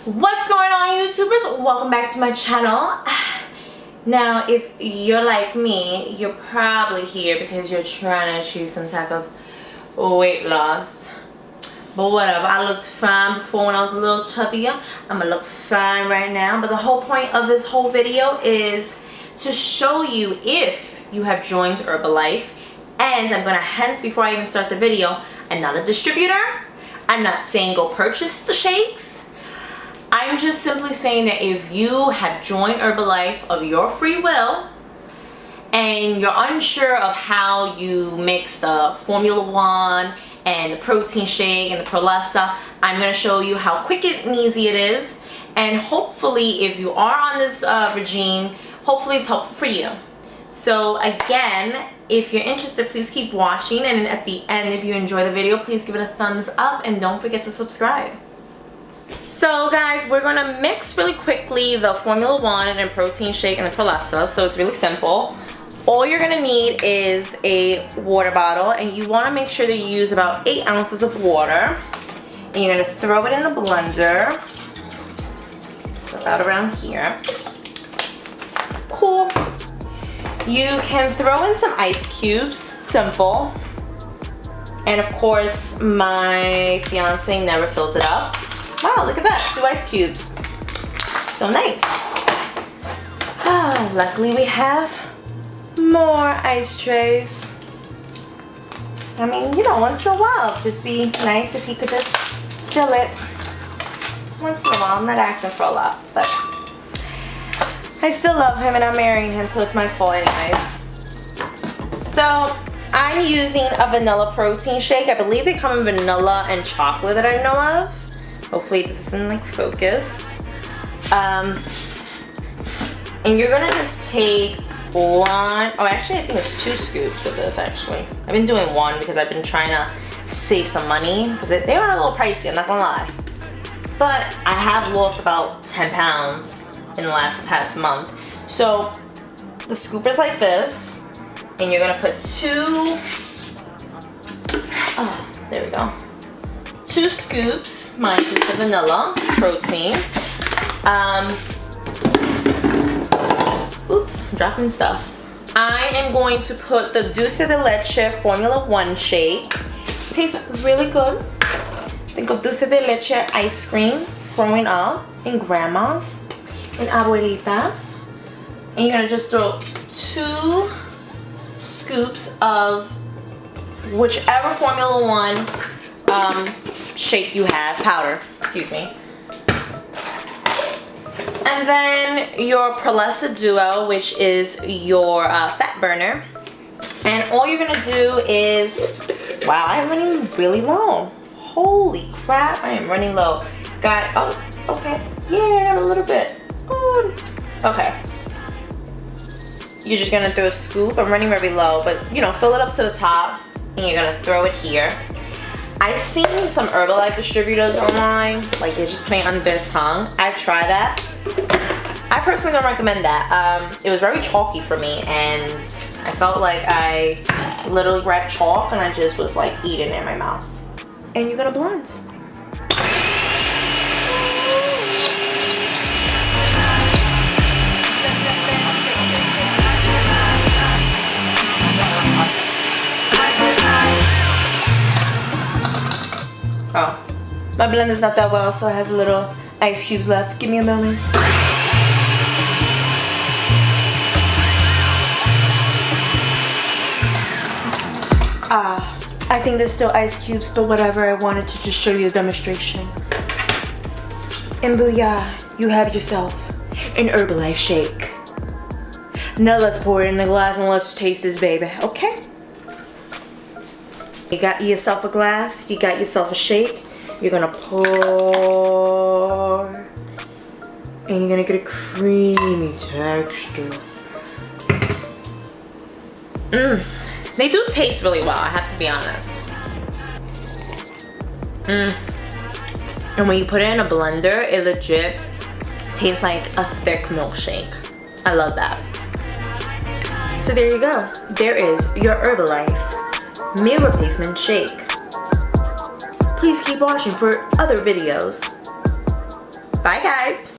What's going on, YouTubers? Welcome back to my channel. Now, if you're like me, you're probably here because you're trying to achieve some type of weight loss. But whatever, I looked fine before when I was a little chubbier. I'm gonna look fine right now. But the whole point of this whole video is to show you if you have joined Herbalife. And I'm gonna, hence before I even start the video, I'm not a distributor. I'm not saying go purchase the shakes. I'm just simply saying that if you have joined Herbalife of your free will and you're unsure of how you mix the Formula 1 and the protein shake and the Prolessa, I'm going to show you how quick and easy it is. And hopefully, if you are on this regime, hopefully it's helpful for you. So again, if you're interested, please keep watching. And at the end, if you enjoy the video, please give it a thumbs up and don't forget to subscribe. So guys, we're gonna mix really quickly the Formula 1 and protein shake and the Prolessa. So it's really simple. All you're gonna need is a water bottle, and you wanna make sure that you use about 8 ounces of water. And you're gonna throw it in the blender. So about around here. Cool. You can throw in some ice cubes, simple. And of course, my fiance never fills it up. Wow, look at that, 2 ice cubes. So nice. Ah, luckily we have more ice trays. I mean, you know, once in a while, it'd just be nice if he could just fill it. Once in a while, I'm not asking for a lot, but I still love him and I'm marrying him, so it's my fault anyways. So, I'm using a vanilla protein shake. I believe they come in vanilla and chocolate that I know of. Hopefully this isn't like focused. And you're gonna just take actually I think it's 2 scoops of this actually. I've been doing 1 because I've been trying to save some money because they are a little pricey, I'm not gonna lie. But I have lost about 10 pounds in the past month. So the scoop is like this, and you're gonna put 2, there we go. 2 scoops, mine is the vanilla protein. Oops, I'm dropping stuff. I am going to put the dulce de leche Formula 1 shake. Tastes really good. Think of dulce de leche ice cream growing up in grandmas and abuelitas. And you're gonna just throw 2 scoops of whichever Formula 1 shake you have, powder, excuse me. And then your Prolessa Duo, which is your fat burner. And all you're gonna do is, wow, I'm running really low. Holy crap, I am running low. Okay, yeah, a little bit. Oh, okay. You're just gonna throw a scoop. I'm running very low, but you know, fill it up to the top, and you're gonna throw it here. I've seen some Herbalife distributors online, like they're just putting it under their tongue. I've tried that. I personally don't recommend that. It was very chalky for me, and I felt like I literally grabbed chalk and I just was like eating it in my mouth. And you're gonna blend. Oh, my blender's not that well, so it has a little ice cubes left. Give me a moment. I think there's still ice cubes, but whatever, I wanted to just show you a demonstration. And booyah, you have yourself an Herbalife shake. Now let's pour it in the glass and let's taste this baby, okay? You got yourself a glass, you got yourself a shake, you're gonna pour, and you're gonna get a creamy texture. They do taste really well, I have to be honest. And when you put it in a blender, it legit tastes like a thick milkshake. I love that. So there you go. There is your Herbalife meal replacement shake. Please keep watching for other videos. Bye. Bye guys.